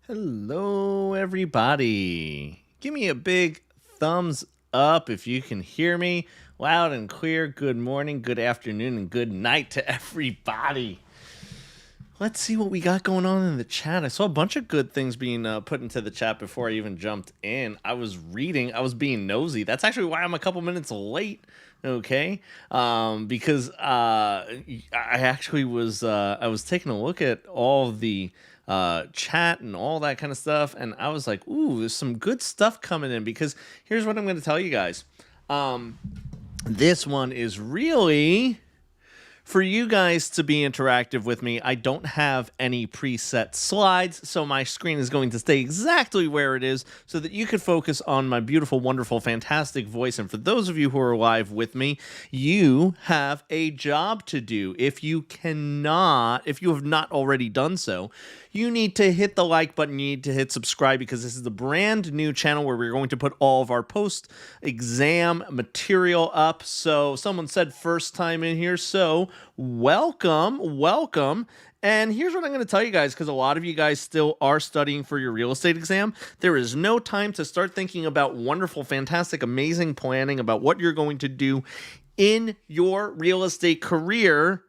Hello, everybody. Give me a big thumbs up if you can hear me loud and clear. Good morning, good afternoon, and good night to everybody. Let's see what we got going on in the chat. I saw a bunch of good things being put into the chat before I even jumped in. I was being nosy. That's actually why I'm a couple minutes late. Okay, because I was taking a look at all the chat and all that kind of stuff, and I was like, ooh, there's some good stuff coming in. Because here's what I'm going to tell you guys. This one is really for you guys to be interactive with me. I don't have any preset slides, so my screen is going to stay exactly where it is so that you can focus on my beautiful, wonderful, fantastic voice. And for those of you who are live with me, you have a job to do. If you have not already done so, you need to hit the like button. You need to hit subscribe, because this is the brand new channel where we're going to put all of our post-exam material up. So someone said first time in here, so welcome. And here's what I'm going to tell you guys, because a lot of you guys still are studying for your real estate exam. There is no time to start thinking about wonderful, fantastic, amazing planning about what you're going to do in your real estate career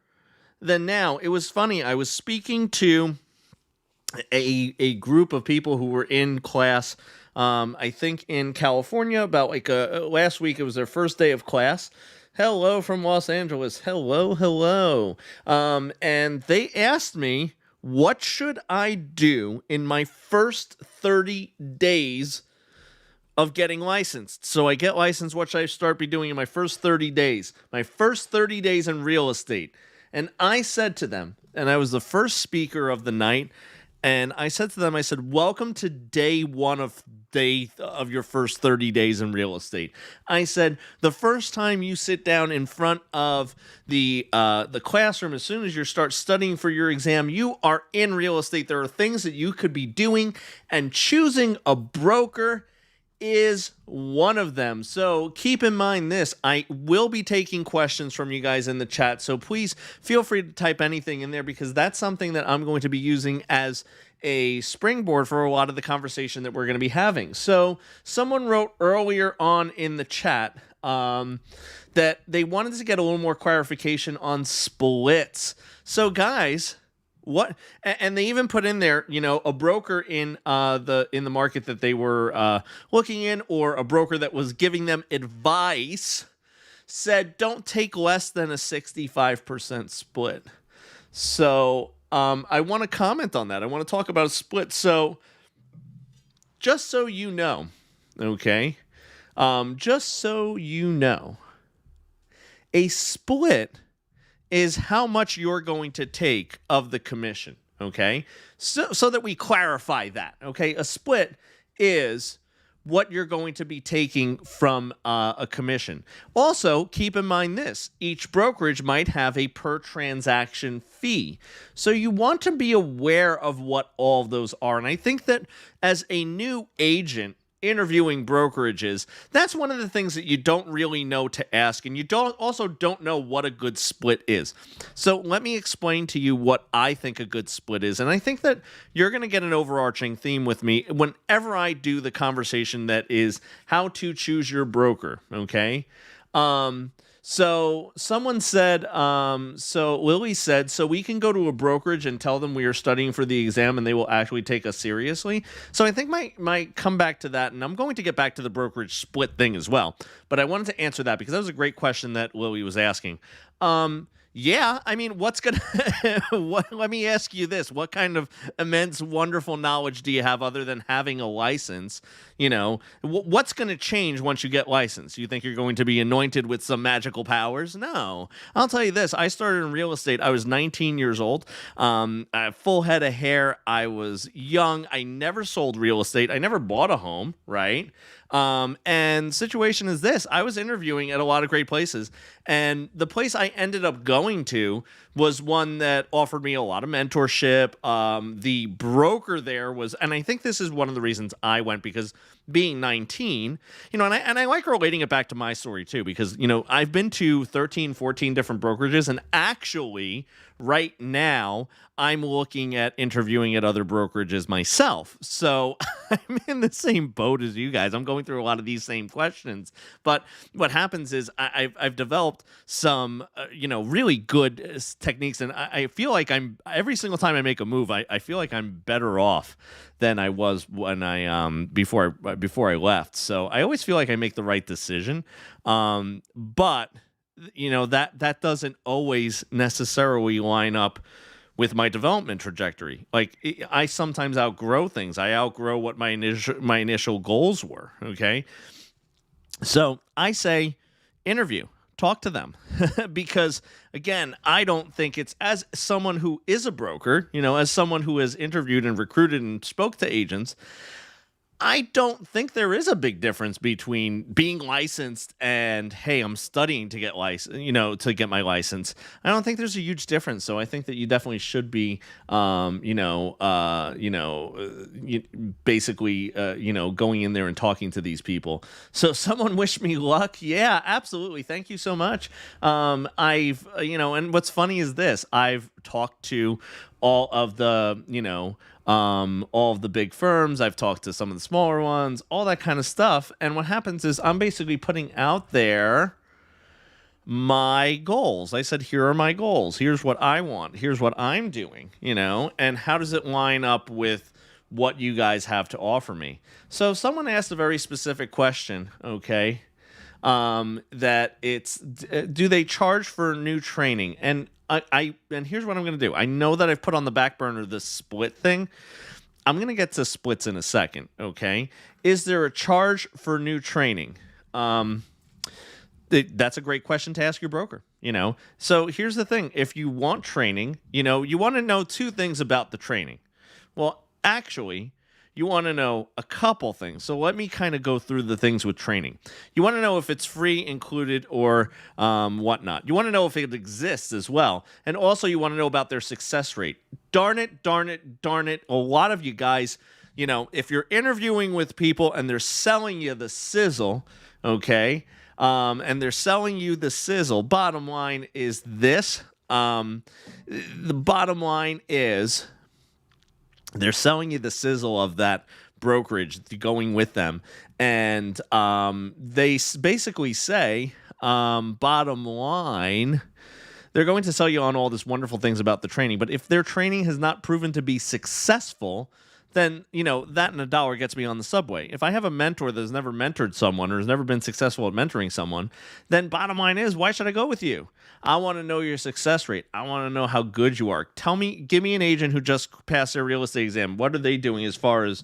than now. It was funny. I was speaking to a group of people who were in class, I think in California, about last week. It was their first day of class. Hello from Los Angeles. Hello. And they asked me, what should I do in my first 30 days of getting licensed? So I get licensed. What should I start be doing in my first 30 days? My first 30 days in real estate. And I said to them, and I was the first speaker of the night, and I said to them, I said, welcome to day one of your first 30 days in real estate. I said, the first time you sit down in front of the classroom, as soon as you start studying for your exam, you are in real estate. There are things that you could be doing, and choosing a broker is one of them. So keep in mind this. I will be taking questions from you guys in the chat, so please feel free to type anything in there, because that's something that I'm going to be using as a springboard for a lot of the conversation that we're going to be having. So someone wrote earlier on in the chat that they wanted to get a little more clarification on splits. So guys, what? And they even put in there, a broker in the market that they were looking in, or a broker that was giving them advice, said don't take less than a 65% split. So I want to comment on that. I want to talk about a split. So just so you know, okay, just so you know, a split is how much you're going to take of the commission, okay? So that we clarify that, okay? A split is what you're going to be taking from a commission. Also, keep in mind this. Each brokerage might have a per transaction fee. So you want to be aware of what all of those are. And I think that as a new agent interviewing brokerages, that's one of the things that you don't really know to ask, and you don't know what a good split is. So let me explain to you what I think a good split is, and I think that you're going to get an overarching theme with me whenever I do the conversation that is how to choose your broker, okay? So someone said, so Lily said, so we can go to a brokerage and tell them we are studying for the exam and they will actually take us seriously. So I think might come back to that, and I'm going to get back to the brokerage split thing as well. But I wanted to answer that because that was a great question that Lily was asking. Yeah, I mean, let me ask you this. What kind of immense, wonderful knowledge do you have other than having a license? What's going to change once you get licensed? You think you're going to be anointed with some magical powers? No. I'll tell you this. I started in real estate. I was 19 years old. I had full head of hair. I was young. I never sold real estate. I never bought a home, right? And situation is this. I was interviewing at a lot of great places, and the place I ended up going to was one that offered me a lot of mentorship. The broker there was, and I think this is one of the reasons I went, because being 19, and I like relating it back to my story too, because, I've been to 13, 14 different brokerages, and actually right now I'm looking at interviewing at other brokerages myself. So I'm in the same boat as you guys. I'm going through a lot of these same questions. But what happens is I've developed some, really good techniques. And I feel like every single time I make a move, I feel like I'm better off than I was when before I left. So I always feel like I make the right decision. But that doesn't always necessarily line up with my development trajectory. Like I sometimes outgrow things. I outgrow what my initial goals were. Okay. So I say interview, talk to them because again, I don't think it's, as someone who is a broker, as someone who has interviewed and recruited and spoke to agents, I don't think there is a big difference between being licensed and, hey, I'm studying to get licensed, to get my license. I don't think there's a huge difference. So I think that you definitely should be, basically, going in there and talking to these people. So someone wish me luck. Yeah, absolutely. Thank you so much. And what's funny is this, I've talked to all of the, all of the big firms. I've talked to some of the smaller ones, all that kind of stuff. And what happens is I'm basically putting out there my goals. I said, here are my goals. Here's what I want. Here's what I'm doing, and how does it line up with what you guys have to offer me? So someone asked a very specific question, okay, that it's, do they charge for new training? And and here's what I'm going to do. I know that I've put on the back burner the split thing. I'm going to get to splits in a second, okay? Is there a charge for new training? That's a great question to ask your broker, So here's the thing. If you want training, you want to know two things about the training. Well, actually, you want to know a couple things. So let me kind of go through the things with training. You want to know if it's free, included, or whatnot. You want to know if it exists as well. And also you want to know about their success rate. Darn it. A lot of you guys, if you're interviewing with people and they're selling you the sizzle, okay, and they're selling you the sizzle, bottom line is this. The bottom line is, they're selling you the sizzle of that brokerage going with them. And they basically say, bottom line, they're going to sell you on all this wonderful things about the training. But if their training has not proven to be successful, then, that and a dollar gets me on the subway. If I have a mentor that's never mentored someone or has never been successful at mentoring someone, then bottom line is, why should I go with you? I want to know your success rate. I want to know how good you are. Give me an agent who just passed their real estate exam. What are they doing as far as,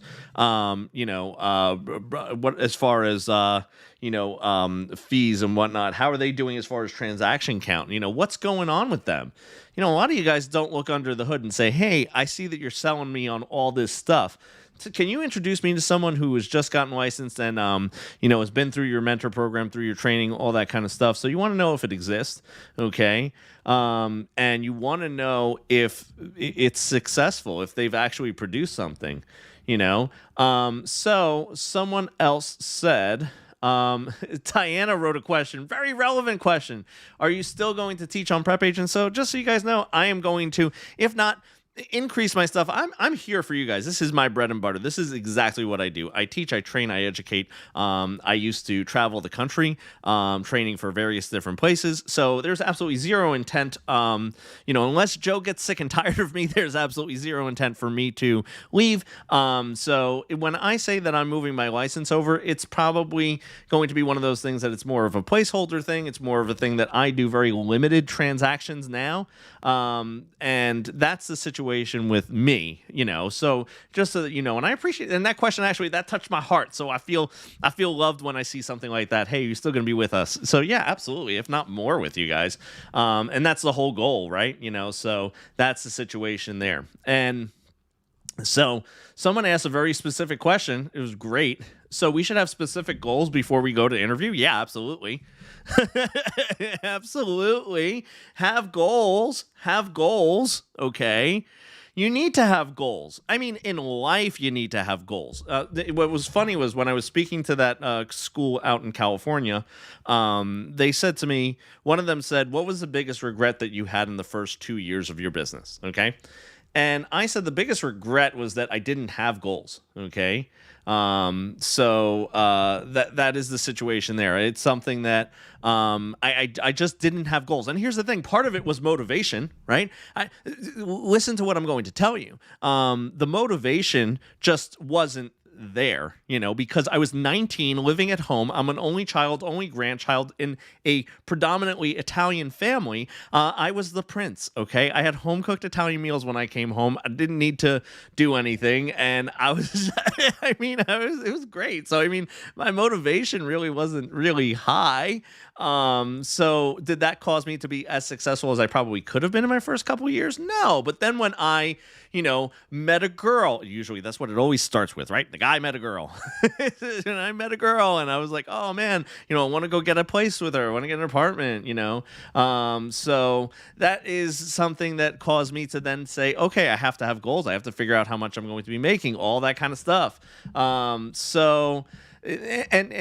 fees and whatnot? How are they doing as far as transaction count? What's going on with them? A lot of you guys don't look under the hood and say, hey, I see that you're selling me on all this stuff. So can you introduce me to someone who has just gotten licensed and, has been through your mentor program, through your training, all that kind of stuff? So you want to know if it exists, okay? And you want to know if it's successful, if they've actually produced something, So someone else said... Diana wrote a question, very relevant question. Are you still going to teach on prep agents? So just so you guys know, I am going to, if not, increase my stuff. I'm here for you guys. This is my bread and butter. This is exactly what I do. I teach, I train, I educate. I used to travel the country, training for various different places. So there's absolutely zero intent, unless Joe gets sick and tired of me, there's absolutely zero intent for me to leave. So when I say that I'm moving my license over, it's probably going to be one of those things that it's more of a placeholder thing. It's more of a thing that I do very limited transactions now. And that's the situation with me, so just so that and I appreciate, and that question actually, that touched my heart. So I feel loved when I see something like that. Hey, you're still going to be with us. So yeah, absolutely. If not more with you guys. And that's the whole goal, right? So that's the situation there. And so someone asked a very specific question. It was great. So we should have specific goals before we go to interview. Yeah, absolutely. Absolutely. Have goals. Okay. You need to have goals. I mean, in life, you need to have goals. What was funny was when I was speaking to that school out in California, they said to me, one of them said, "What was the biggest regret that you had in the first 2 years of your business?" Okay. And I said the biggest regret was that I didn't have goals. Okay. That is the situation there. It's something that I just didn't have goals. And here's the thing, part of it was motivation, right? Listen to what I'm going to tell you. The motivation just wasn't there, because I was 19 living at home. I'm an only child, only grandchild in a predominantly Italian family. I was the prince. Okay. I had home cooked Italian meals when I came home. I didn't need to do anything. And I was, it was great. So, my motivation really wasn't really high. So did that cause me to be as successful as I probably could have been in my first couple of years? No. But then when I, met a girl, usually that's what it always starts with, right? The guy met a girl. And I met a girl and I was like, oh man, I want to go get a place with her. I want to get an apartment, So that is something that caused me to then say, okay, I have to have goals. I have to figure out how much I'm going to be making, all that kind of stuff. And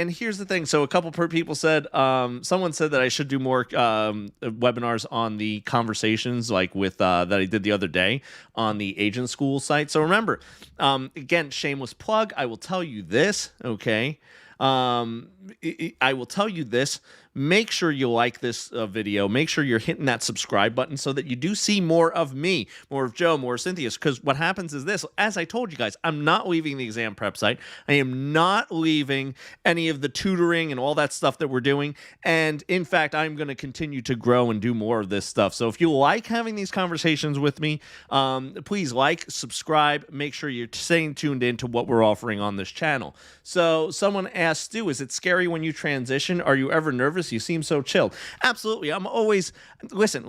here's the thing. So a couple people said, someone said that I should do more webinars on the conversations like with that I did the other day on the agent school site. So remember, again, shameless plug. I will tell you this. Okay. I will tell you this. Make sure you like this video. Make sure you're hitting that subscribe button so that you do see more of me, more of Joe, more of Cynthia's. Because what happens is this, as I told you guys, I'm not leaving the exam prep site. I am not leaving any of the tutoring and all that stuff that we're doing. And in fact, I'm going to continue to grow and do more of this stuff. So if you like having these conversations with me, please like, subscribe, make sure you're staying tuned in to what we're offering on this channel. So someone asked, Stu, is it scary when you transition? Are you ever nervous? You seem so chilled. Absolutely. I'm always, listen.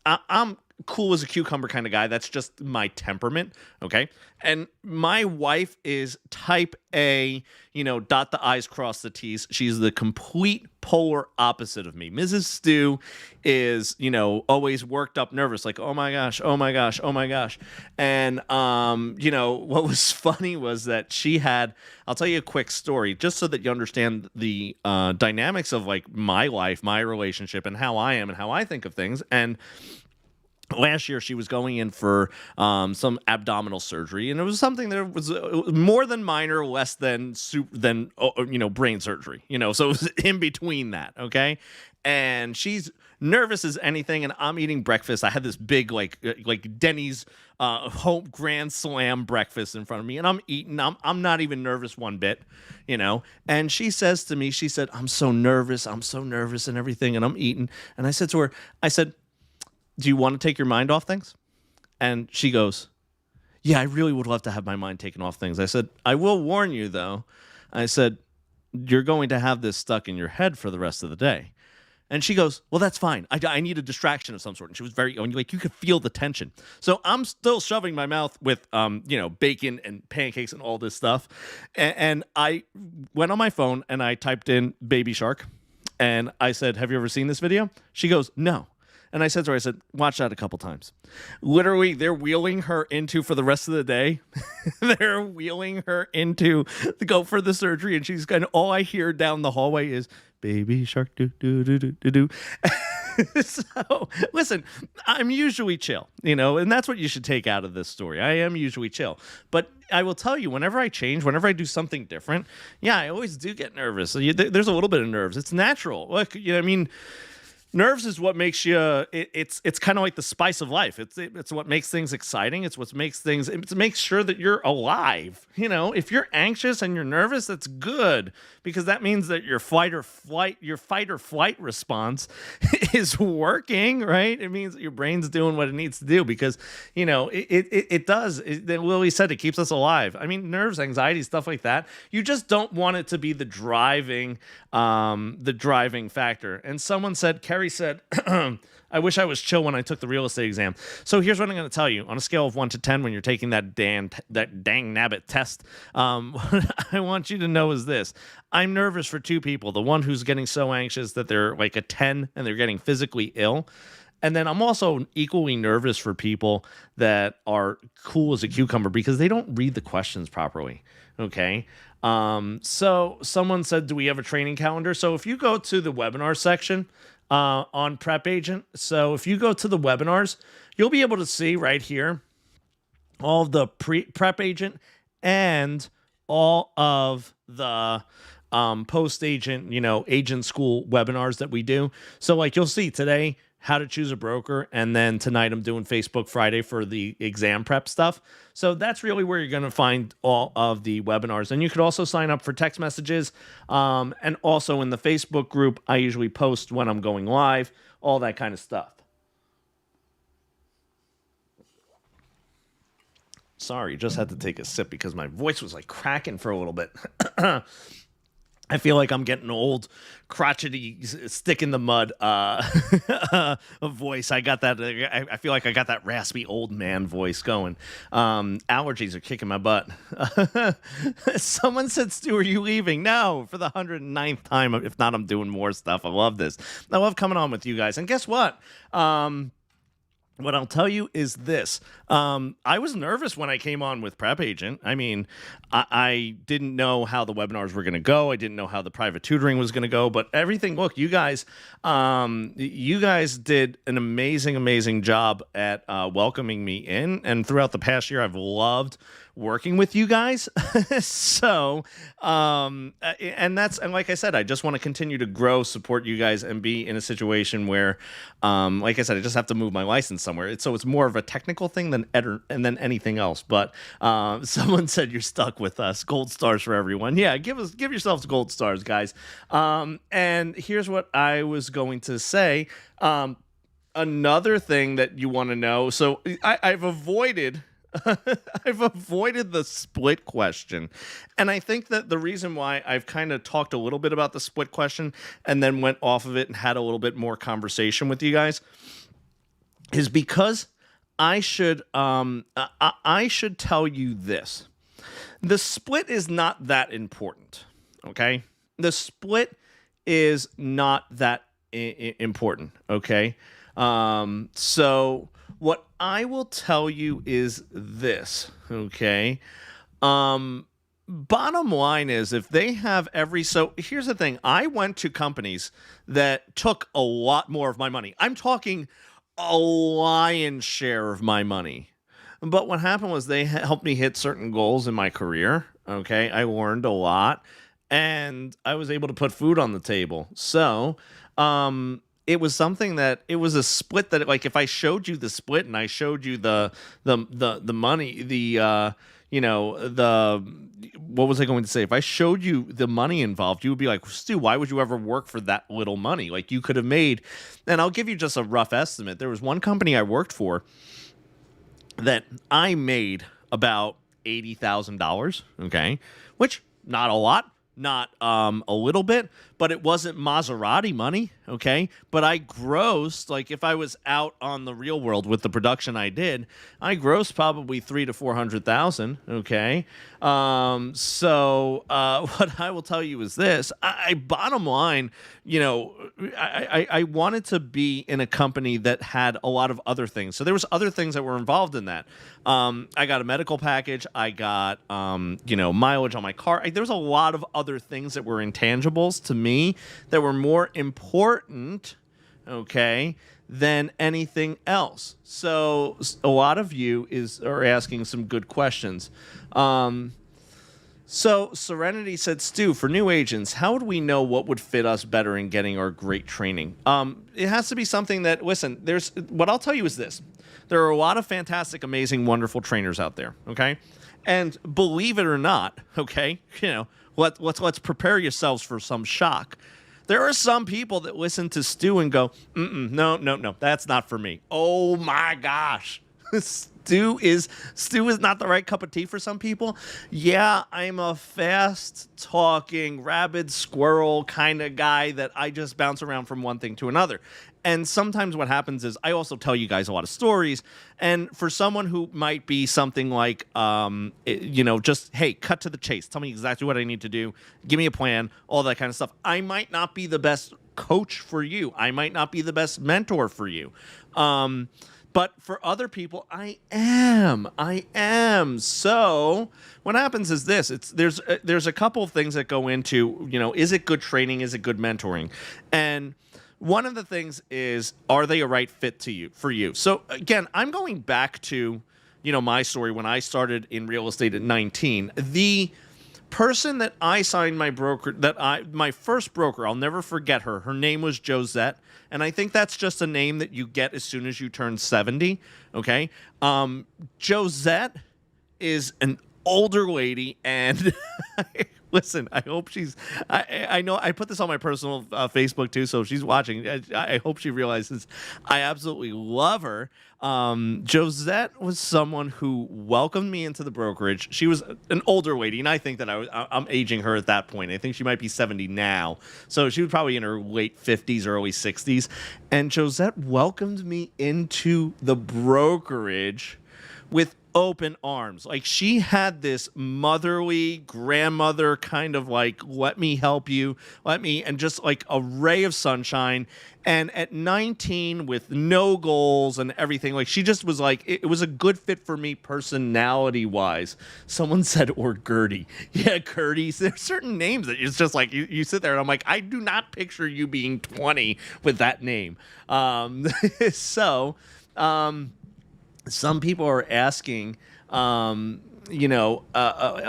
I'm cool as a cucumber kind of guy. That's just my temperament. Okay. And my wife is type A, dot the I's, cross the T's. She's the complete polar opposite of me. Mrs. Stu is, always worked up, nervous, like, oh my gosh. And, what was funny was that she had, I'll tell you a quick story just so that you understand the dynamics of like my life, my relationship, and how I am and how I think of things. And last year, she was going in for some abdominal surgery, and it was something that was more than minor, less than brain surgery. So it was in between that. Okay, and she's nervous as anything, and I'm eating breakfast. I had this big like Denny's home grand slam breakfast in front of me, and I'm eating. I'm not even nervous one bit. And she says to me, she said, I'm so nervous and everything, and I'm eating. And I said to her, do you want to take your mind off things? And she goes, yeah, I really would love to have my mind taken off things. I said, I will warn you, though. I said, you're going to have this stuck in your head for the rest of the day. And she goes, well, that's fine. I need a distraction of some sort. And she was you could feel the tension. So I'm still shoving my mouth with, bacon and pancakes and all this stuff. And I went on my phone and I typed in Baby Shark. And I said, have you ever seen this video? She goes, no. And I said to her, watch that a couple times. Literally, they're wheeling her into, for the rest of the day, they're wheeling her into to go for the surgery. And she's all I hear down the hallway is, Baby Shark, do, do, do, do, do, do. So, listen, I'm usually chill, and that's what you should take out of this story. I am usually chill. But I will tell you, whenever I change, whenever I do something different, I always do get nervous. There's a little bit of nerves. It's natural. Look, nerves is what makes you. It's kind of like the spice of life. It's what makes things exciting. It's what makes things. It makes sure that you're alive. If you're anxious and you're nervous, that's good because that means that your fight or flight response is working. Right? It means that your brain's doing what it needs to do because it does. Lily said it keeps us alive. Nerves, anxiety, stuff like that. You just don't want it to be the driving factor. And someone said, Carrie said, I wish I was chill when I took the real estate exam. So here's what I'm going to tell you. On a scale of 1 to 10, when you're taking that dang nabbit test, what I want you to know is this. I'm nervous for two people. The one who's getting so anxious that they're like a 10 and they're getting physically ill. And then I'm also equally nervous for people that are cool as a cucumber because they don't read the questions properly. Okay. So someone said, do we have a training calendar? So if you go to the webinar section on Prep Agent, so if you go to the webinars, you'll be able to see right here all of the Prep Agent and all of the post agent, agent school webinars that we do. So like you'll see today, how to choose a broker. And then tonight I'm doing Facebook Friday for the exam prep stuff. So that's really where you're going to find all of the webinars. And you could also sign up for text messages. And also in the Facebook group, I usually post when I'm going live, all that kind of stuff. Sorry, just had to take a sip because my voice was like cracking for a little bit. I feel like I'm getting old, crotchety, stick in the mud voice. I got that. I feel like I got that raspy old man voice going. Allergies are kicking my butt. Someone said, Stu, are you leaving? No, for the 109th time. If not, I'm doing more stuff. I love this. I love coming on with you guys. And guess what? What I'll tell you is this. I was nervous when I came on with Prep Agent. I mean, I didn't know how the webinars were going to go. I didn't know how the private tutoring was going to go. But everything, look, you guys did an amazing, amazing job at welcoming me in. And throughout the past year, I've loved working with you guys. So, and like I said, I just want to continue to grow, support you guys, and be in a situation where, like I said, I just have to move my license somewhere. So it's more of a technical thing than anything else. But someone said you're stuck with us. Gold stars for everyone. Yeah, give yourselves gold stars, guys. And here's what I was going to say. Another thing that you want to know. So I've avoided the split question. And I think that the reason why I've kind of talked a little bit about the split question and then went off of it and had a little bit more conversation with you guys is because I should tell you this. The split is not that important, okay? The split is not that important, okay? So what I will tell you is this, okay? Bottom line is if they have so here's the thing. I went to companies that took a lot more of my money. I'm talking a lion's share of my money. But what happened was they helped me hit certain goals in my career, okay? I learned a lot and I was able to put food on the table. So, it was something that it was a split that like if I showed you the split and I showed you the money, what was I going to say? If I showed you the money involved, you would be like, Stu, why would you ever work for that little money? Like you could have made, and I'll give you just a rough estimate. There was one company I worked for that I made about $80,000, okay, which not a lot. Not a little bit, but it wasn't Maserati money, okay? But I grossed, like if I was out on the real world with the production I did, I grossed probably $300,000 to $400,000, okay? So what I will tell you is this: bottom line, I wanted to be in a company that had a lot of other things. So there was other things that were involved in that. I got a medical package. I got mileage on my car. There was a lot of other things that were intangibles to me that were more important, okay, than anything else. So a lot of you are asking some good questions. So Serenity said, Stu, for new agents, how would we know what would fit us better in getting our great training? It has to be something that, listen, what I'll tell you is this. There are a lot of fantastic, amazing, wonderful trainers out there, okay? And believe it or not, okay, let's prepare yourselves for some shock. There are some people that listen to Stu and go, no, that's not for me. Oh my gosh. Stu is not the right cup of tea for some people. Yeah, I'm a fast-talking, rabid squirrel kind of guy that I just bounce around from one thing to another. And sometimes what happens is I also tell you guys a lot of stories. And for someone who might be something like, just, hey, cut to the chase. Tell me exactly what I need to do. Give me a plan, all that kind of stuff. I might not be the best coach for you. I might not be the best mentor for you. But for other people, I am. So what happens is this: there's a couple of things that go into, is it good training? Is it good mentoring? And one of the things is, are they a right fit for you? So again, I'm going back to, my story when I started in real estate at 19. The person that I signed my first broker, I'll never forget her. Her name was Josette. And I think that's just a name that you get as soon as you turn 70. Okay. Josette is an older lady, and listen, I hope I know I put this on my personal Facebook too, so if she's watching, I hope she realizes I absolutely love her. Josette was someone who welcomed me into the brokerage. She was an older lady, and I think that I'm aging her at that point. I think she might be 70 now, so she was probably in her late 50s, early 60s. And Josette welcomed me into the brokerage with open arms. Like, she had this motherly grandmother kind of like, let me help you, and just like a ray of sunshine. And at 19, with no goals and everything, like, she just was like, it was a good fit for me personality wise. Someone said, or Gertie. Yeah, Gertie. There's certain names that it's just like, you sit there and I'm like, I do not picture you being 20 with that name. Some people are asking, a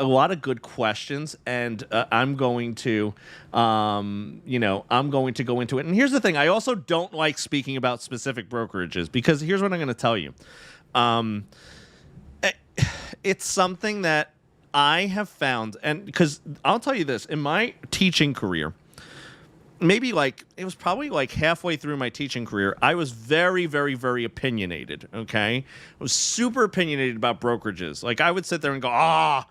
lot of good questions, and I'm going to go into it. And here's the thing: I also don't like speaking about specific brokerages, because here's what I'm going to tell you. It's something that I have found, and because I'll tell you this, in my teaching career, it was probably like halfway through my teaching career, I was very, very, very opinionated, okay? I was super opinionated about brokerages. Like, I would sit there and go, why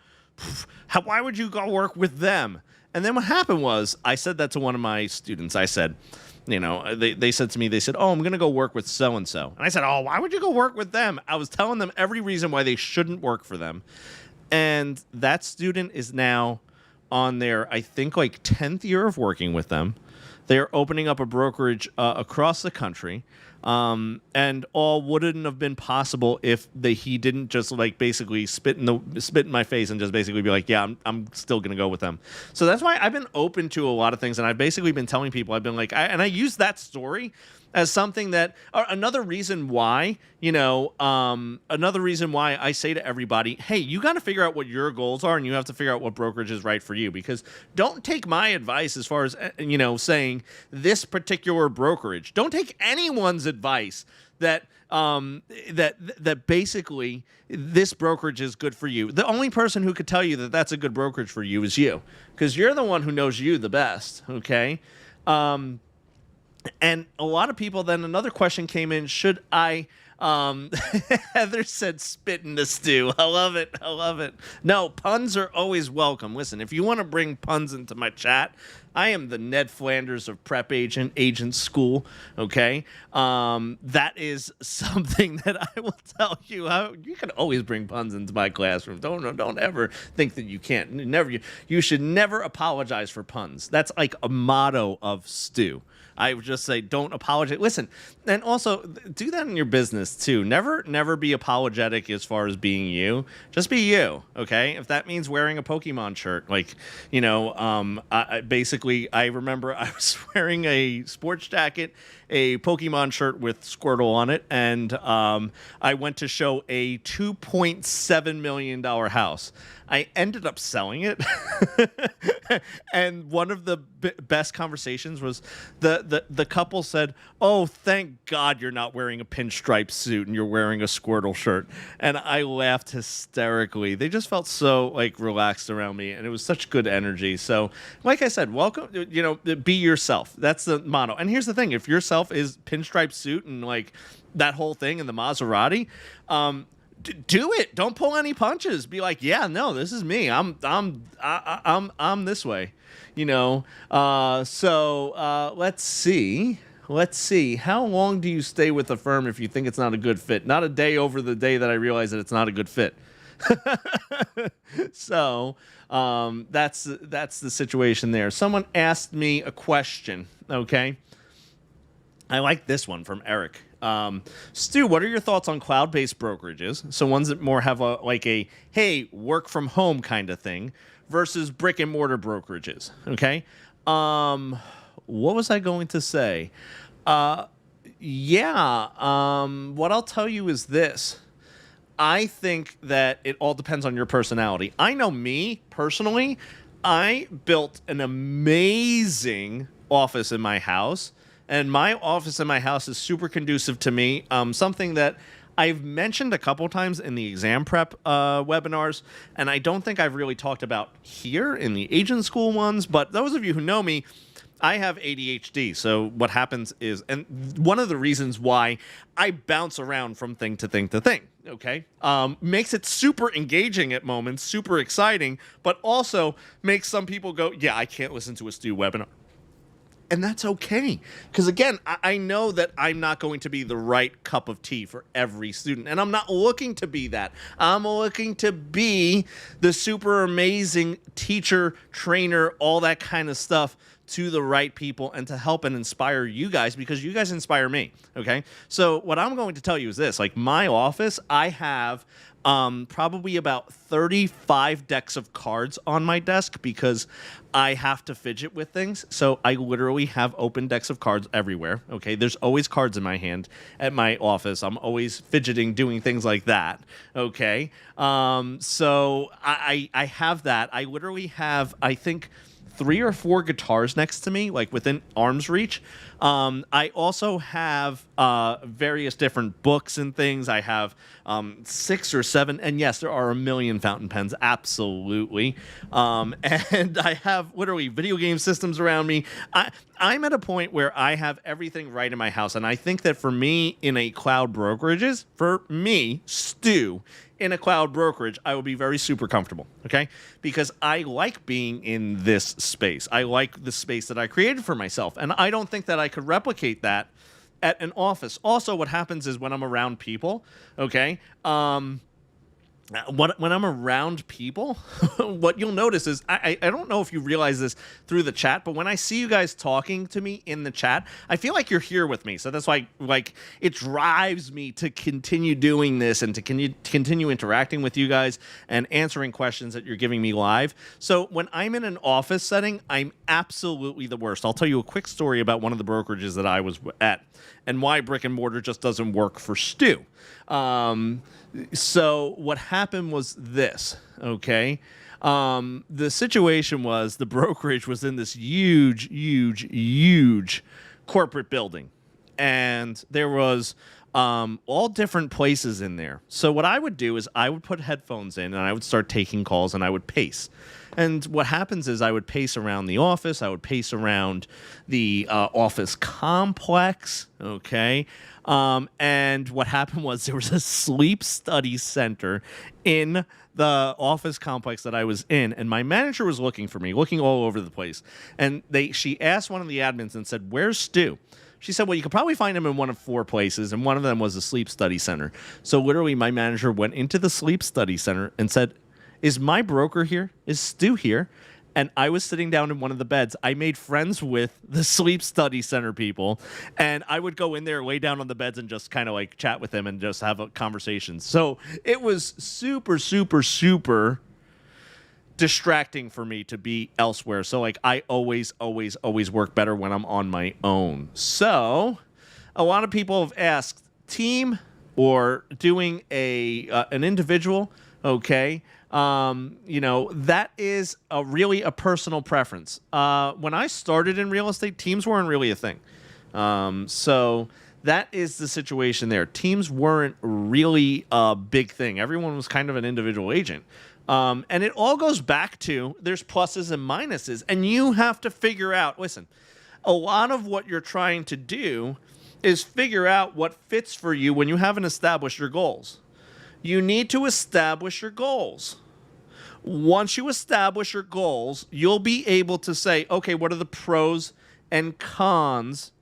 would you go work with them? And then what happened was, I said that to one of my students. I said, they said to me, oh, I'm going to go work with so-and-so. And I said, oh, why would you go work with them? I was telling them every reason why they shouldn't work for them. And that student is now on their, I think, like 10th year of working with them. They're opening up a brokerage across the country, and all wouldn't have been possible if he didn't just like basically spit in my face and just basically be like, yeah, I'm still gonna go with them. So that's why I've been open to a lot of things, and I've basically been telling people, I've been like, I use that story as something that, another reason why I say to everybody, hey, you got to figure out what your goals are, and you have to figure out what brokerage is right for you. Because don't take my advice as far as, saying this particular brokerage. Don't take anyone's advice that basically this brokerage is good for you. The only person who could tell you that that's a good brokerage for you is you, because you're the one who knows you the best, okay? And a lot of people, then another question came in, should I, Heather said spit in the stew. I love it. No, puns are always welcome. Listen, if you want to bring puns into my chat, I am the Ned Flanders of prep agent school, okay? That is something that I will tell you. You can always bring puns into my classroom. Don't ever think that you can't. You should never apologize for puns. That's like a motto of Stu. I would just say, don't apologize. Listen, and also do that in your business too. Never be apologetic as far as being you. Just be you, okay? If that means wearing a Pokemon shirt, like, I remember I was wearing a sports jacket, a Pokemon shirt with Squirtle on it, and I went to show a $2.7 million house. I ended up selling it. And one of the best conversations was the couple said, oh, thank God you're not wearing a pinstripe suit and you're wearing a Squirtle shirt. And I laughed hysterically. They just felt so like relaxed around me, and it was such good energy. So like I said, welcome, be yourself. That's the motto. And here's the thing, if yourself is pinstripe suit and like that whole thing in the Maserati, do it. Don't pull any punches. Be like, yeah, no, this is me. I'm this way, So let's see. How long do you stay with a firm if you think it's not a good fit? Not a day over the day that I realize that it's not a good fit. So that's the situation there. Someone asked me a question. Okay. I like this one from Eric. Stu, what are your thoughts on cloud-based brokerages? So ones that more have a hey, work from home kind of thing versus brick and mortar brokerages. Okay. What was I going to say? What I'll tell you is this. I think that it all depends on your personality. I know me personally, I built an amazing office in my house, and my office in my house is super conducive to me. Something that I've mentioned a couple times in the exam prep webinars, and I don't think I've really talked about here in the agent school ones, but those of you who know me, I have ADHD, so what happens is, and one of the reasons why I bounce around from thing to thing to thing, okay, makes it super engaging at moments, super exciting, but also makes some people go, yeah, I can't listen to a Stu webinar. And that's okay, because again, I know that I'm not going to be the right cup of tea for every student, and I'm not looking to be that. I'm looking to be the super amazing teacher, trainer, all that kind of stuff to the right people and to help and inspire you guys, because you guys inspire me, okay? So what I'm going to tell you is this, like my office, I have probably about 35 decks of cards on my desk because I have to fidget with things. So I literally have open decks of cards everywhere, okay? There's always cards in my hand at my office. I'm always fidgeting, doing things like that, okay? So I have that. I literally have, I think, 3 or 4 guitars next to me, like within arm's reach. I also have various different books and things. I have 6 or 7, and yes, there are a million fountain pens, absolutely. And I have literally video game systems around me. I'm at a point where I have everything right in my house, and I think that for me, in a cloud brokerages, for me, Stu, in a cloud brokerage, I will be very super comfortable, okay? Because I like being in this space. I like the space that I created for myself, and I don't think that I could replicate that at an office. Also, what happens is when I'm around people, okay, when I'm around people, what you'll notice is, I don't know if you realize this through the chat, but when I see you guys talking to me in the chat, I feel like you're here with me. So that's why, like, it drives me to continue doing this and to continue interacting with you guys and answering questions that you're giving me live. So when I'm in an office setting, I'm absolutely the worst. I'll tell you a quick story about one of the brokerages that I was at and why brick and mortar just doesn't work for Stu. So what happened was this, okay? The situation was the brokerage was in this huge corporate building, and there was all different places in there. So what I would do is I would put headphones in, and I would start taking calls, and I would pace. And what happens is I would pace around the office. I would pace around the office complex, okay? And what happened was there was a sleep study center in the office complex that I was in, and my manager was looking for me, looking all over the place. And she asked one of the admins and said, "Where's Stu?" She said, "Well, you could probably find him in one of 4 places, and one of them was a sleep study center." So literally my manager went into the sleep study center and said, "Is my broker here? Is Stu here?" And I was sitting down in one of the beds. I made friends with the sleep study center people, and I would go in there, lay down on the beds, and just kind of like chat with them and just have a conversation. So it was super distracting for me to be elsewhere. So like I always work better when I'm on my own. So a lot of people have asked, team or doing an individual, okay? That is really a personal preference. When I started in real estate, teams weren't really a thing. So that is the situation there. Teams weren't really a big thing. Everyone was kind of an individual agent. And it all goes back to there's pluses and minuses, and you have to figure out, listen, a lot of what you're trying to do is figure out what fits for you when you haven't established your goals. You need to establish your goals. Once you establish your goals, you'll be able to say, okay, what are the pros and cons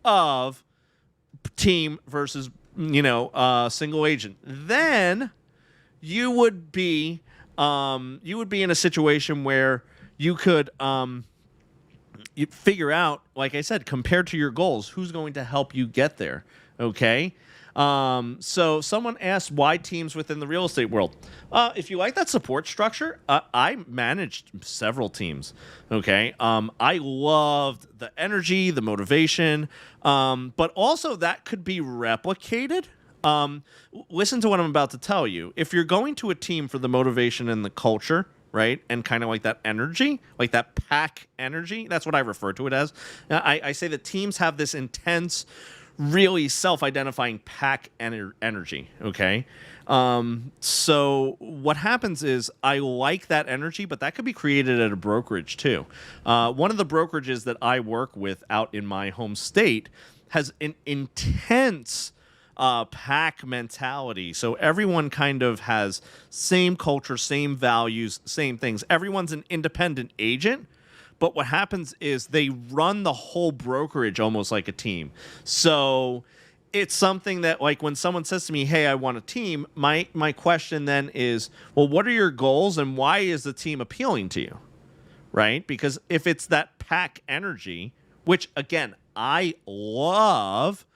of team versus, single agent? Then you would be in a situation where you could you figure out, like I said, compared to your goals, who's going to help you get there. Okay. So someone asked why teams within the real estate world. If you like that support structure, I managed several teams. Okay. I loved the energy, the motivation, but also that could be replicated. Listen to what I'm about to tell you. If you're going to a team for the motivation and the culture, right, and kind of like that energy, like that pack energy, that's what I refer to it as. I say that teams have this intense, really self-identifying pack energy, okay? So what happens is I like that energy, but that could be created at a brokerage too. One of the brokerages that I work with out in my home state has an intense pack mentality. So everyone kind of has same culture, same values, same things. Everyone's an independent agent. But what happens is they run the whole brokerage almost like a team. So it's something that, like, when someone says to me, hey, I want a team, my question then is, well, what are your goals and why is the team appealing to you? Right? Because if it's that pack energy, which, again, I love.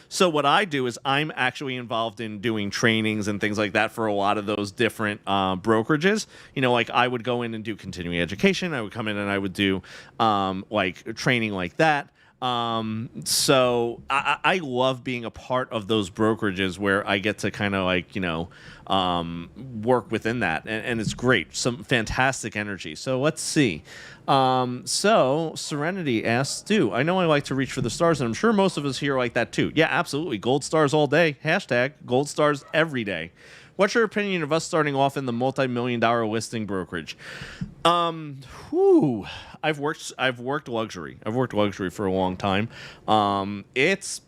So what I do is I'm actually involved in doing trainings and things like that for a lot of those different brokerages. You know, like I would go in and do continuing education. I would come in and I would do like training like that. So I love being a part of those brokerages where I get to kind of like, you know, work within that. And it's great. Some fantastic energy. So let's see. So Serenity asks, Stu, I know I like to reach for the stars, and I'm sure most of us here like that too. Yeah, absolutely. Gold stars all day. Hashtag gold stars every day. What's your opinion of us starting off in the multi-million-dollar listing brokerage? I've worked luxury. I've worked luxury for a long time. It's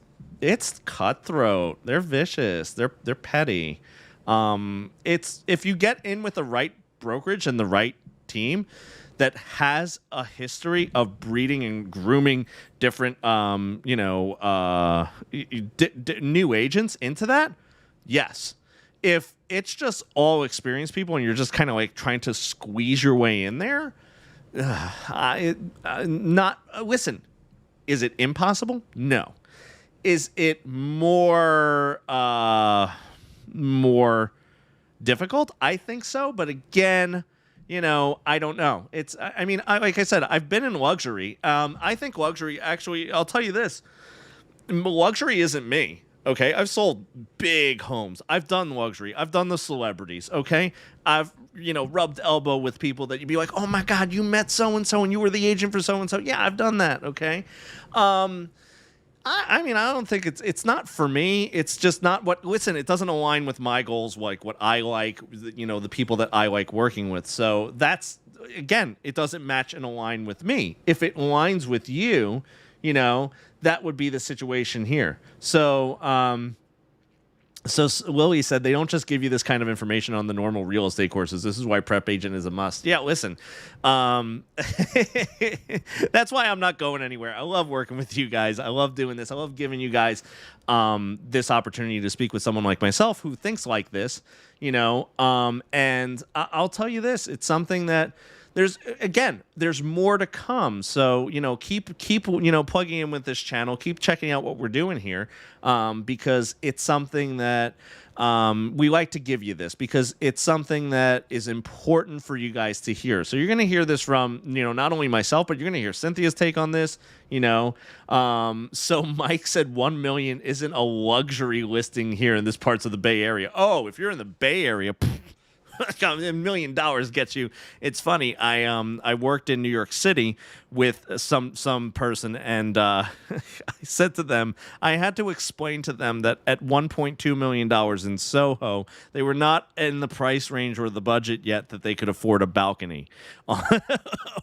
cutthroat. They're vicious. They're petty. It's if you get in with the right brokerage and the right team that has a history of breeding and grooming different, new agents into that, yes. If it's just all experienced people and you're just kind of like trying to squeeze your way in there, listen, is it impossible? No. Is it more difficult? I think so. But again, you know, I don't know. Like I said, I've been in luxury. I think luxury, actually, I'll tell you this. Luxury isn't me. Okay, I've sold big homes. I've done luxury. I've done the celebrities. Okay, I've rubbed elbow with people that you'd be like, oh my God, you met so and so and you were the agent for so and so. Yeah, I've done that. Okay, I don't think it's not for me. It's just not what. Listen, it doesn't align with my goals, like what I like. The people that I like working with. So that's, again, it doesn't match and align with me. If it aligns with you, that would be the situation here. So, Lily said they don't just give you this kind of information on the normal real estate courses. This is why Prep Agent is a must. Yeah, listen, that's why I'm not going anywhere. I love working with you guys. I love doing this. I love giving you guys this opportunity to speak with someone like myself who thinks like this, and I'll tell you this. It's something that there's more to come. So, keep plugging in with this channel. Keep checking out what we're doing here, because it's something that we like to give you this because it's something that is important for you guys to hear. So you're going to hear this from, not only myself, but you're going to hear Cynthia's take on this, So Mike said 1 million isn't a luxury listing here in this parts of the Bay Area. Oh, if you're in the Bay Area, $1 million gets you. It's funny. I worked in New York City with some person, and I said to them, I had to explain to them that at $1.2 million in Soho, they were not in the price range or the budget yet that they could afford a balcony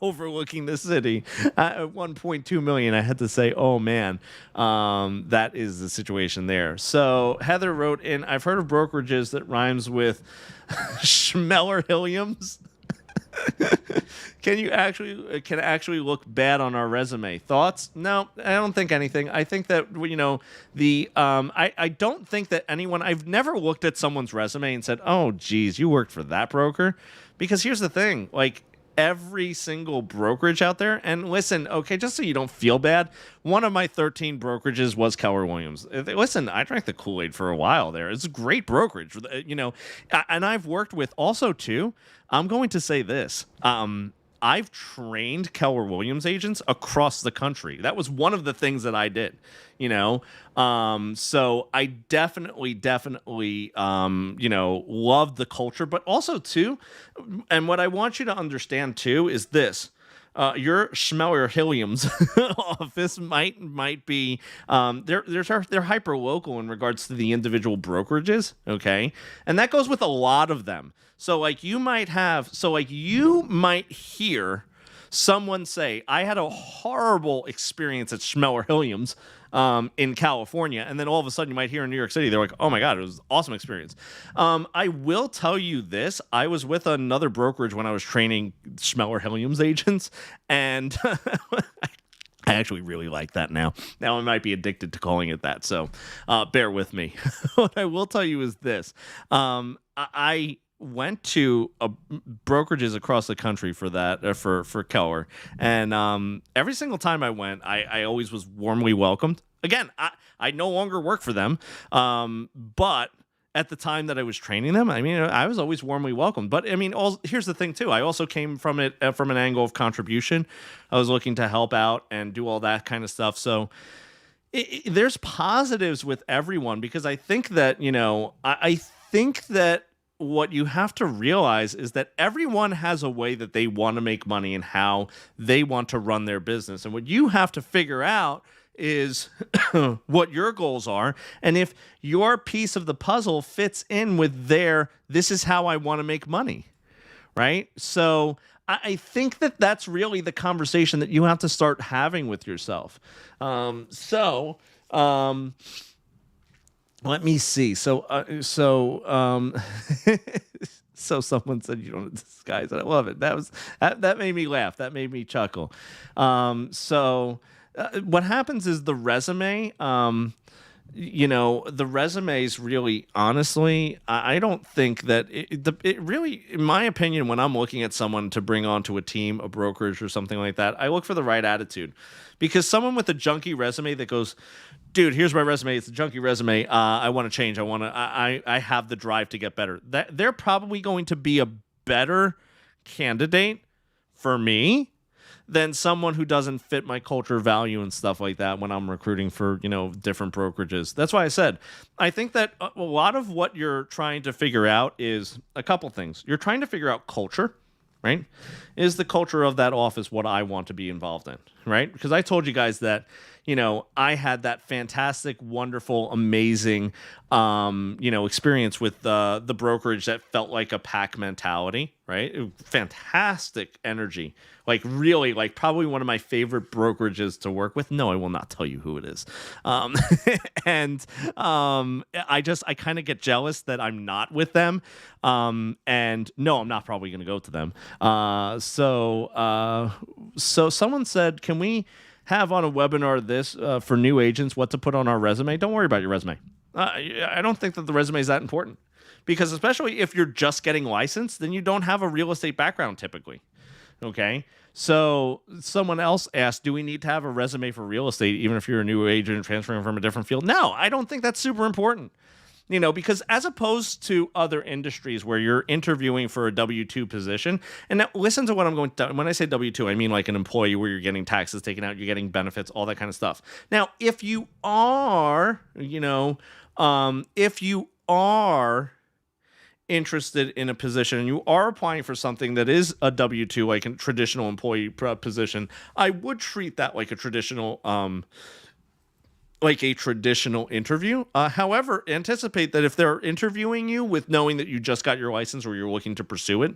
overlooking the city. At $1.2 million, I had to say, oh man, that is the situation there. So Heather wrote in, I've heard of brokerages that rhymes with Schmeller Williams. Can actually look bad on our resume? Thoughts? No, I don't think anything. I think that I don't think that anyone. I've never looked at someone's resume and said, "Oh, geez, you worked for that broker," because here's the thing: like every single brokerage out there. And listen, okay, just so you don't feel bad, one of my 13 brokerages was Keller Williams. Listen, I drank the Kool-Aid for a while there. It's a great brokerage, and I've worked with also too. I'm going to say this. I've trained Keller Williams agents across the country. That was one of the things that I did, So I definitely, love the culture, but also too, and what I want you to understand too is this. Your Schmeller Williams office might be they're hyper local in regards to the individual brokerages, okay, and that goes with a lot of them. So you might hear someone say, "I had a horrible experience at Schmeller Williams in California," and then all of a sudden you might hear in New York City, they're like, "Oh my God, it was an awesome experience." I will tell you this: I was with another brokerage when I was training Schmeller Williams agents, and I actually really like that now. Now I might be addicted to calling it that, so bear with me. What I will tell you is this: I went to brokerages across the country for that for Keller, and every single time I went, I always was warmly welcomed. Again, I no longer work for them, but at the time that I was training them, I mean, I was always warmly welcomed. But I mean, here's the thing too. I also came from it from an angle of contribution. I was looking to help out and do all that kind of stuff. So there's positives with everyone, because I think that I think that what you have to realize is that everyone has a way that they want to make money and how they want to run their business. And what you have to figure out is what your goals are. And if your piece of the puzzle fits in with this is how I want to make money, right? So I think that that's really the conversation that you have to start having with yourself. Let me see. So someone said you don't disguise it. I love it. That made me laugh. That made me chuckle. What happens is the resume. The resumes really, honestly, I don't think that it really, in my opinion, when I'm looking at someone to bring onto a team, a brokerage or something like that, I look for the right attitude, because someone with a junky resume that goes, "Dude, here's my resume. It's a junky resume. I want to change. I have the drive to get better." They're probably going to be a better candidate for me than someone who doesn't fit my culture, value, and stuff like that when I'm recruiting for, different brokerages. That's why I said, I think that a lot of what you're trying to figure out is a couple things. You're trying to figure out culture, right? Is the culture of that office what I want to be involved in, right? Because I told you guys that, I had that fantastic, wonderful, amazing, experience with the brokerage that felt like a pack mentality, right? Fantastic energy. Really, probably one of my favorite brokerages to work with. No, I will not tell you who it is. And I kind of get jealous that I'm not with them. And no, I'm not probably going to go to them. So someone said, "Can we have on a webinar this for new agents, what to put on our resume?" Don't worry about your resume. I don't think that the resume is that important, because especially if you're just getting licensed, then you don't have a real estate background typically. Okay. So someone else asked, do we need to have a resume for real estate, even if you're a new agent transferring from a different field? No, I don't think that's super important. Because as opposed to other industries where you're interviewing for a W-2 position, and now listen to what I'm going to, when I say W-2, I mean like an employee where you're getting taxes taken out, you're getting benefits, all that kind of stuff. Now, if you are, interested in a position and you are applying for something that is a W-2, like a traditional employee position, I would treat that like a traditional interview. However, anticipate that if they're interviewing you with knowing that you just got your license or you're looking to pursue it,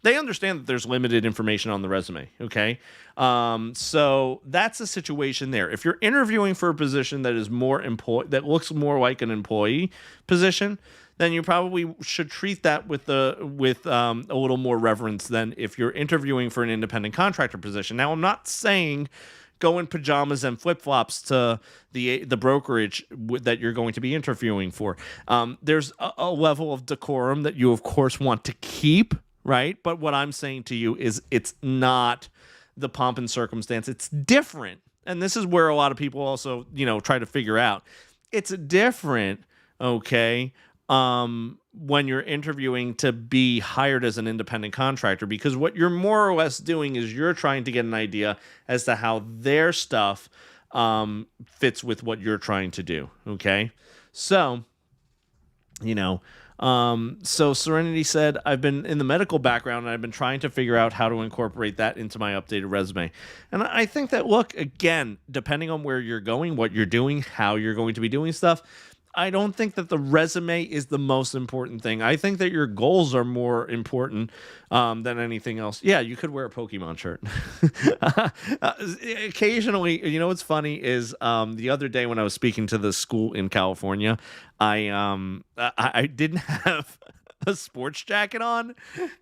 they understand that there's limited information on the resume, okay? So that's the situation there. If you're interviewing for a position that is that looks more like an employee position, then you probably should treat that with a little more reverence than if you're interviewing for an independent contractor position. Now, I'm not saying go in pajamas and flip-flops to the brokerage that you're going to be interviewing for. There's a level of decorum that you, of course, want to keep, right? But what I'm saying to you is it's not the pomp and circumstance. It's different. And this is where a lot of people also, try to figure out. It's different, okay, when you're interviewing to be hired as an independent contractor, because what you're more or less doing is you're trying to get an idea as to how their stuff fits with what you're trying to do, okay? So, so Serenity said, I've been in the medical background and I've been trying to figure out how to incorporate that into my updated resume. And I think that, look, again, depending on where you're going, what you're doing, how you're going to be doing stuff, I don't think that the resume is the most important thing. I think that your goals are more important than anything else. Yeah, you could wear a Pokemon shirt. Occasionally, what's funny is the other day when I was speaking to the school in California, I didn't have a sports jacket on,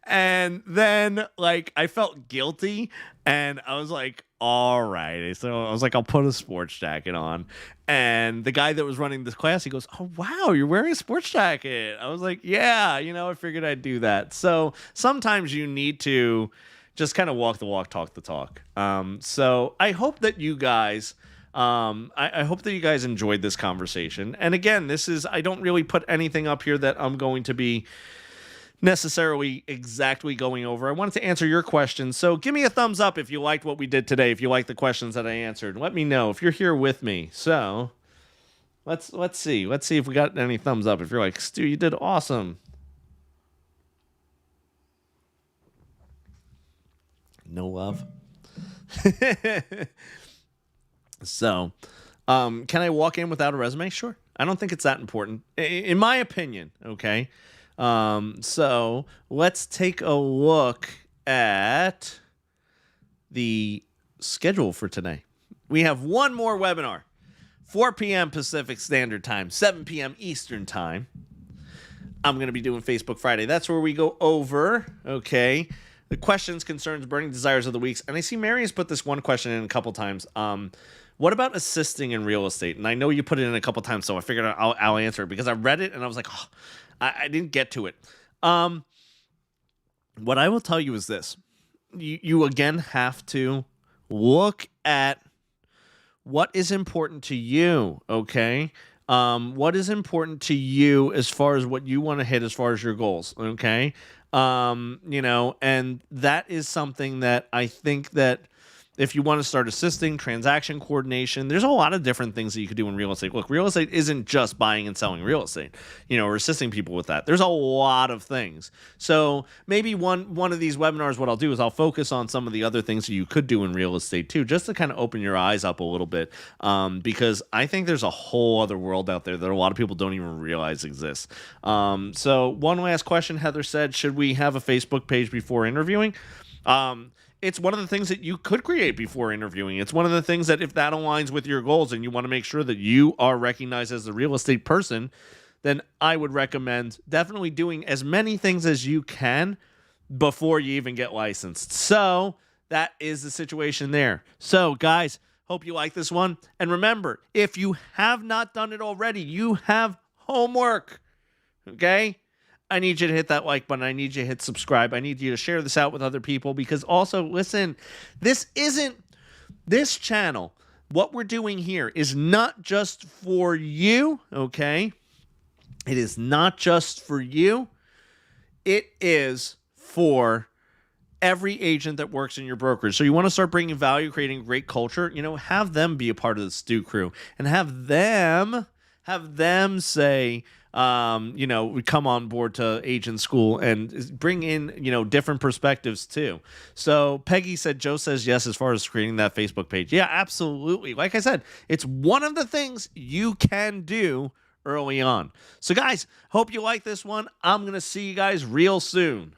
and then I felt guilty, and I was like, all right. So I was like, I'll put a sports jacket on. And the guy that was running this class, he goes, oh, wow, you're wearing a sports jacket. I was like, yeah, I figured I'd do that. So sometimes you need to just kind of walk the walk, talk the talk. So I hope that you guys, I hope that you guys enjoyed this conversation. And again, I don't really put anything up here that I'm going to be necessarily exactly going over. I wanted to answer your questions. So give me a thumbs up if you liked what we did today, if you liked the questions that I answered. Let me know if you're here with me. So let's see. Let's see if we got any thumbs up. If you're like, Stu, you did awesome. No love. So, can I walk in without a resume? Sure. I don't think it's that important, in my opinion. Okay. So let's take a look at the schedule for today. We have one more webinar, 4 p.m. Pacific Standard Time, 7 p.m. Eastern Time. I'm going to be doing Facebook Friday. That's where we go over, okay, the questions, concerns, burning desires of the weeks. And I see Mary has put this one question in a couple times. What about assisting in real estate? And I know you put it in a couple times, so I figured I'll answer it because I read it and I was like, oh, I didn't get to it. What I will tell you is this. You again have to look at what is important to you, okay? What is important to you as far as what you want to hit as far as your goals, okay? And that is something that I think that if you want to start assisting, transaction coordination, there's a lot of different things that you could do in real estate. Look, real estate isn't just buying and selling real estate, or assisting people with that. There's a lot of things. So maybe one of these webinars, what I'll do is I'll focus on some of the other things that you could do in real estate too, just to kind of open your eyes up a little bit, because I think there's a whole other world out there that a lot of people don't even realize exists. So one last question, Heather said, should we have a Facebook page before interviewing? It's one of the things that you could create before interviewing. It's one of the things that if that aligns with your goals and you want to make sure that you are recognized as a real estate person, then I would recommend definitely doing as many things as you can before you even get licensed. So that is the situation there. So guys, hope you like this one. And remember, if you have not done it already, you have homework. Okay? I need you to hit that like button. I need you to hit subscribe. I need you to share this out with other people because also, listen, this channel, what we're doing here is not just for you, okay? It is not just for you. It is for every agent that works in your brokerage. So you want to start bringing value, creating great culture, have them be a part of the Stu Crew and have them say, we come on board to agent school and bring in, different perspectives too. So Peggy said, Joe says yes, as far as creating that Facebook page. Yeah, absolutely. Like I said, it's one of the things you can do early on. So guys, hope you like this one. I'm going to see you guys real soon.